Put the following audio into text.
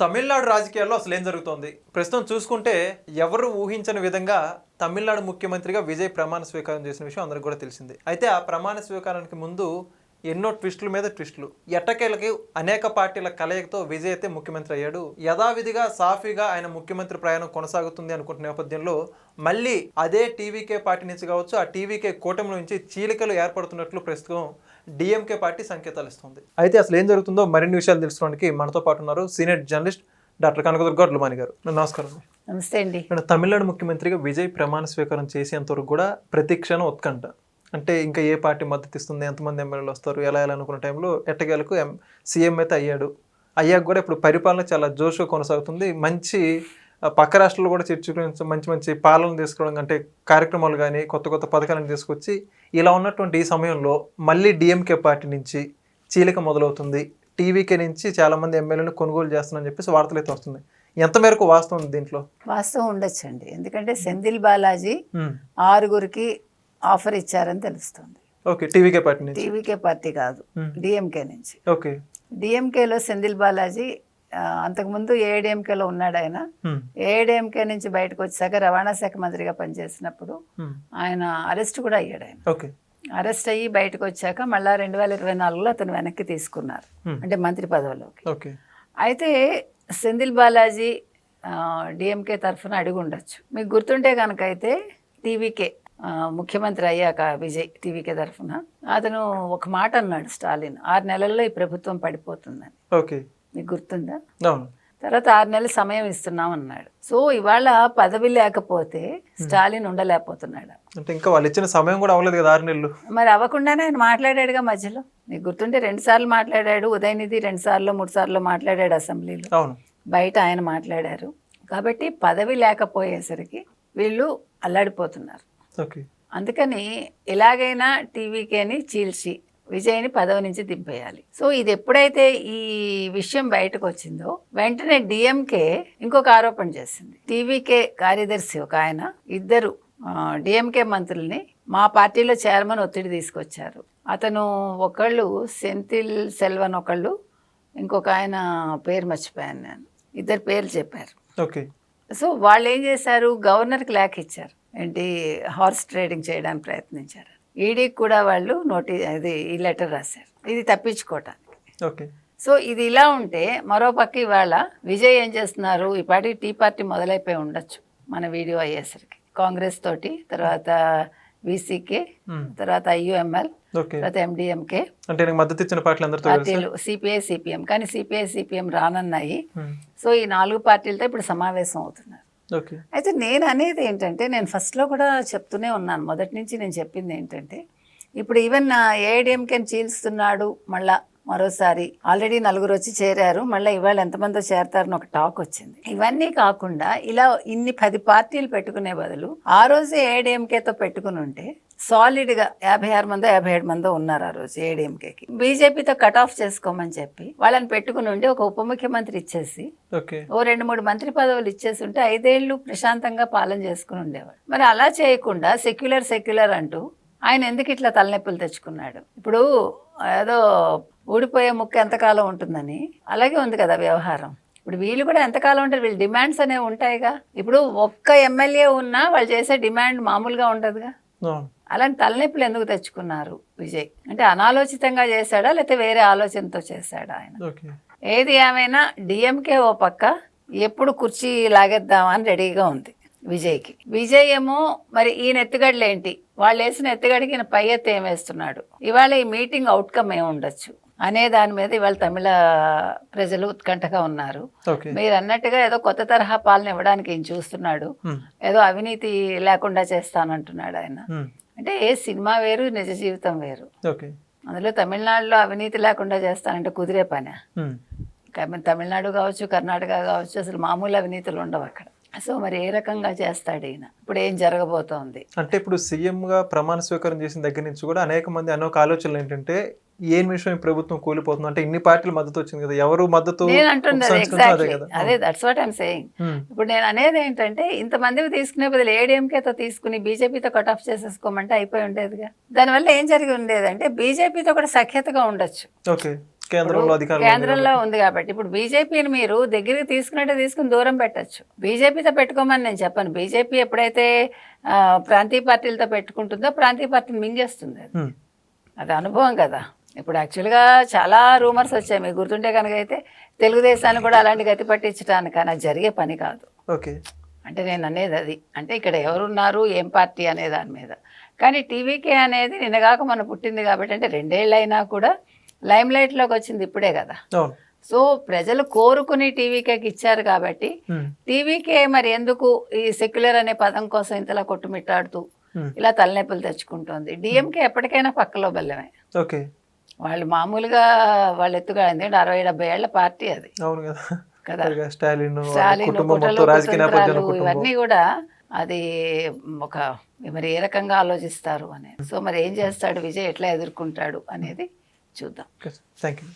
తమిళనాడు రాజకీయాల్లో అసలు ఏం జరుగుతోంది ప్రస్తుతం చూసుకుంటే ఎవరు ఊహించని విధంగా తమిళనాడు ముఖ్యమంత్రిగా విజయ్ ప్రమాణ స్వీకారం చేసిన విషయం అందరికీ కూడా తెలిసింది. అయితే ఆ ప్రమాణ స్వీకారానికి ముందు ఎన్నో ట్విస్టుల మీద ట్విస్టులు, ఎట్టకేలకి అనేక పార్టీల కలయికతో విజయ్ అయితే ముఖ్యమంత్రి అయ్యాడు. యథావిధిగా సాఫీగా ఆయన ముఖ్యమంత్రి ప్రయాణం కొనసాగుతుంది అనుకుంటున్న నేపథ్యంలో మళ్ళీ అదే టీవీకే పార్టీ నుంచి కావచ్చు, ఆ టీవీకే కూటమి నుంచి చీలికలు ఏర్పడుతున్నట్లు ప్రస్తుతం డిఎంకే పార్టీ సంకేతాలు ఇస్తుంది. అయితే అసలు ఏం జరుగుతుందో మరిన్ని విషయాలు తెలుసుకోవడానికి మనతో పాటు ఉన్నారు సీనియర్ జర్నలిస్ట్ డాక్టర్ కనకదుర్గ అడ్లమాని గారు. నమస్కారం. నమస్తే అండి. తమిళనాడు ముఖ్యమంత్రిగా విజయ్ ప్రమాణ స్వీకారం చేసేంతవరకు కూడా ప్రతి క్షణం ఉత్కంఠ. అంటే ఇంకా ఏ పార్టీ మద్దతు ఇస్తుంది, ఎంతమంది ఎమ్మెల్యేలు వస్తారు, ఎలా అనుకున్న టైంలో ఎట్టకేలకు సీఎం అయితే అయ్యాక కూడా ఇప్పుడు పరిపాలన చాలా జోష్గా కొనసాగుతుంది. మంచి పక్క రాష్ట్రాల్లో కూడా చర్చ మంచి మంచి పాలన తీసుకోవడం అంటే కార్యక్రమాలు కానీ కొత్త పథకాలను తీసుకొచ్చి ఇలా ఉన్నటువంటి ఈ సమయంలో మళ్ళీ డిఎంకే పార్టీ నుంచి చీలిక మొదలవుతుంది. టీవీకే నుంచి చాలామంది ఎమ్మెల్యేలను కొనుగోలు చేస్తున్నారని చెప్పేసి వార్తలు అయితే వస్తున్నాయి. ఎంత మేరకు వాస్తవం ఉంది దీంట్లో? వాస్తవం ఉండొచ్చండి. ఎందుకంటే సెంధిల్ బాలాజీ 6గురికి ఆఫర్ ఇచ్చారని తెలుస్తుంది. ఓకే, టీవీకే పార్టీ నుంచి. టీవీకే పార్టీ కాదు, డిఎంకే నుంచి. ఓకే, డిఎంకేలో సెంధిల్ బాలాజీ అంతకుముందు ఏఐడిఎంకేలో ఉన్నాడు. ఆయన ఏఐడిఎంకే నుంచి బయటకు వచ్చాక రవాణా శాఖ మంత్రిగా పనిచేసినప్పుడు ఆయన అరెస్ట్ కూడా అయ్యాడు. ఆయన అరెస్ట్ అయ్యి బయటకు వచ్చాక మళ్ళీ 2024లో అతను వెనక్కి తీసుకున్నారు, అంటే మంత్రి పదవిలోకి. అయితే సెంధిల్ బాలాజీ డిఎంకే తరఫున అడిగి ఉండొచ్చు. మీకు గుర్తుంటే కనుక అయితే టీవీకే ముఖ్యమంత్రి అయ్యాక విజయ్ టీవీకే తరఫున అతను ఒక మాట అన్నాడు, స్టాలిన్ 6 నెలల్లో ఈ ప్రభుత్వం పడిపోతుందని. ఓకే, మీకు గుర్తుందా? తర్వాత 6 నెలలు సమయం ఇస్తున్నాం అన్నాడు. సో ఇవాళ పదవి లేకపోతే స్టాలిన్ ఉండలేకపోతున్నాడు. అంటే ఇంకా వాళ్ళు ఇచ్చిన సమయం కూడా అవ్వలేదు కదా, 6 నెలలు. మరి అవ్వకుండానే ఆయన మాట్లాడాడుగా మధ్యలో. మీకు గుర్తుంటే 2 సార్లు మాట్లాడాడు. ఉదయనిధి 2 సార్లు 3 సార్లు మాట్లాడాడు అసెంబ్లీలో. బయట ఆయన మాట్లాడారు. కాబట్టి పదవి లేకపోయేసరికి వీళ్ళు అల్లాడిపోతున్నారు. అందుకని ఎలాగైనా టీవీకేని చీల్చి విజయ్ని పదవి నుంచి దింపేయాలి. సో ఇది ఎప్పుడైతే ఈ విషయం బయటకు వచ్చిందో వెంటనే డిఎంకే ఇంకొక ఆరోపణ చేసింది. టీవీకే కార్యదర్శి ఒక ఆయన 2 డిఎంకే మంత్రుల్ని మా పార్టీలో చైర్మన్ ఒత్తిడి తీసుకొచ్చారు. అతను ఒకళ్ళు సెంథిల్ సెల్వన్, ఒకళ్ళు ఇంకొక ఆయన పేరు మర్చిపోయాను నేను, 2 పేర్లు చెప్పారు. సో వాళ్ళు ఏం చేశారు, గవర్నర్కి లేఖ ఇచ్చారు. ఏంటి, హార్స్ ట్రేడింగ్ చేయడానికి ప్రయత్నించారు. ఈడీకి కూడా వాళ్ళు ఈ లెటర్ రాశారు, ఇది తప్పించుకోవటానికి. సో ఇది ఇలా ఉంటే మరో పక్క ఇవాళ విజయ్ ఏం చేస్తున్నారు, ఈ పార్టీ టీ పార్టీ మొదలైపోయి ఉండొచ్చు మన వీడియో అయ్యేసరికి. కాంగ్రెస్ తోటి, తర్వాత విసికే, తర్వాత ఐయుఎంఎల్, తర్వాత ఎండిఎంకే, పార్టీలు సిపిఐ సిపిఎం. కానీ సిపిఐ సిపిఎం రానన్నాయి. సో ఈ 4 పార్టీలతో ఇప్పుడు సమావేశం అవుతున్నారు. అయితే నేను అనేది ఏంటంటే, నేను ఫస్ట్లో కూడా చెప్తూనే ఉన్నాను, మొదటి నుంచి నేను చెప్పింది ఏంటంటే, ఇప్పుడు ఈవెన్ ఏఐడిఎంకేని చీల్స్తున్నాడు మళ్ళా మరోసారి. ఆల్రెడీ 4 వచ్చి చేరారు, మళ్ళీ ఇవాళ ఎంతమందో చేరతారని ఒక టాక్ వచ్చింది. ఇవన్నీ కాకుండా ఇలా ఇన్ని 10 పార్టీలు పెట్టుకునే బదులు ఆ రోజే ఏఐడిఎంకేతో పెట్టుకుని ఉంటే సాలిడ్గా 56 మందో 57 మందో ఉన్నారు ఆ రోజు ఏఐడిఎంకేకి. బీజేపీతో కట్ ఆఫ్ చేసుకోమని చెప్పి వాళ్ళని పెట్టుకుని ఉండి ఒక ఉప ముఖ్యమంత్రి ఇచ్చేసి ఓ 2-3 మంత్రి పదవులు ఇచ్చేసి ఉంటే 5 ఏళ్ళు ప్రశాంతంగా పాలన చేసుకుని ఉండేవాడు. మరి అలా చేయకుండా సెక్యులర్ అంటూ ఆయన ఎందుకు ఇట్లా తలనొప్పులు తెచ్చుకున్నాడు? ఇప్పుడు ఏదో ఊడిపోయే ముక్క ఎంతకాలం ఉంటుందని అలాగే ఉంది కదా వ్యవహారం. ఇప్పుడు వీళ్ళు కూడా ఎంతకాలం ఉంటారు, వీళ్ళు డిమాండ్స్ అనేవి ఉంటాయిగా. ఇప్పుడు ఒక్క ఎమ్మెల్యే ఉన్నా వాళ్ళు చేసే డిమాండ్ మామూలుగా ఉండదుగా. అలాంటి తలనొప్పులు ఎందుకు తెచ్చుకున్నారు విజయ్? అంటే అనాలోచితంగా చేశాడా, లేకపోతే వేరే ఆలోచనతో చేశాడా ఆయన? ఏది ఏమైనా డిఎంకే ఓ పక్క ఎప్పుడు కుర్చీ లాగేద్దామని రెడీగా ఉంది విజయ్కి. విజయ్ ఏమో మరి ఈయన ఎత్తుగడలు ఏంటి, వాళ్ళు వేసిన ఎత్తుగడికి ఈయన పై ఎత్తు ఏం వేస్తున్నాడు, ఇవాళ ఈ మీటింగ్ అవుట్కమ్ ఏమి ఉండొచ్చు అనే దాని మీద ఇవాళ తమిళ ప్రజలు ఉత్కంఠగా ఉన్నారు. మీరు అన్నట్టుగా ఏదో కొత్త తరహా పాలన ఇవ్వడానికి ఈయన చూస్తున్నాడు, ఏదో అవినీతి లేకుండా చేస్తానంటున్నాడు ఆయన. అంటే ఏ సినిమా వేరు, నిజ జీవితం వేరు. అందులో తమిళనాడులో అవినీతి లేకుండా చేస్తానంటే కుదిరే పనే. తమిళనాడు కావచ్చు, కర్ణాటక కావచ్చు, అసలు మామూలు అవినీతులు ఉండవు అక్కడ. సో మరి ఏ రకంగా చేస్తాడు ఈయన, ఇప్పుడు ఏం జరగబోతోంది అంటే, ఇప్పుడు సీఎంగా ప్రమాణ స్వీకారం చేసిన దగ్గర నుంచి కూడా అనేక మంది అనేక ఆలోచనలు ఏంటంటే, ఏం విషయం ప్రభుత్వం కూలిపోతుంది అంటే ఇన్ని పార్టీల మద్దతు వచ్చింది కదా, ఎవరు మద్దతు? నేను అంటున్నది ఎగ్జాక్ట్లీ అదే, దట్స్ వాట్ ఐమ్ సేయింగ్. ఇప్పుడు నేను అనేది ఏంటంటే, ఇంతమందికి తీసుకునే బదులు ఏడీఎంకేతో తీసుకుని బీజేపీతో కట్ ఆఫ్ చేసేసుకోమంటే అయిపోయి ఉండేదిగా. దానివల్ల ఏం జరిగి ఉండేదంటే బీజేపీతో కూడా సఖ్యతగా ఉండొచ్చు. కేంద్రంలో అధికారంలో కేంద్రంలో ఉంది కాబట్టి ఇప్పుడు బీజేపీని మీరు దగ్గరికి తీసుకున్నట్టే తీసుకుని దూరం పెట్టచ్చు. బీజేపీతో పెట్టుకోమని నేను చెప్పను. బీజేపీ ఎప్పుడైతే ప్రాంతీయ పార్టీలతో పెట్టుకుంటుందో ప్రాంతీయ పార్టీని మింగేస్తుంది అది. అది అనుభవం కదా. ఇప్పుడు యాక్చువల్గా చాలా రూమర్స్ వచ్చాయి, మీకు గుర్తుంటే కనుక అయితే తెలుగుదేశాన్ని కూడా అలాంటి గతి పట్టించడానికి కానీ అది జరిగే పని కాదు. ఓకే, అంటే నేను అనేది అది, అంటే ఇక్కడ ఎవరున్నారు ఏం పార్టీ అనే దాని మీద. కానీ టీవీకే అనేది నిన్నగాక మనం పుట్టింది కాబట్టి, అంటే 2 ఏళ్ళు అయినా కూడా లైమ్ లైట్లోకి వచ్చింది ఇప్పుడే కదా. సో ప్రజలు కోరుకుని టీవీకేకి ఇచ్చారు కాబట్టి టీవీకే మరి ఎందుకు ఈ సెక్యులర్ అనే పదం కోసం ఇంతలా కొట్టుమిట్టాడుతూ ఇలా తలనొప్పులు తెచ్చుకుంటోంది. డిఎంకే ఎప్పటికైనా పక్కలో బల్లమే. ఓకే, వాళ్ళు మామూలుగా వాళ్ళు ఎత్తుగా 60-70 ఏళ్ల పార్టీ అది కదా. స్టాలిన్ కుట్రలు ఇవన్నీ కూడా అది ఒక మరి ఏ రకంగా ఆలోచిస్తారు అనేది. సో మరి ఏం చేస్తాడు విజయ్, ఎట్లా ఎదుర్కొంటాడు అనేది చూద్దాం. Thank you.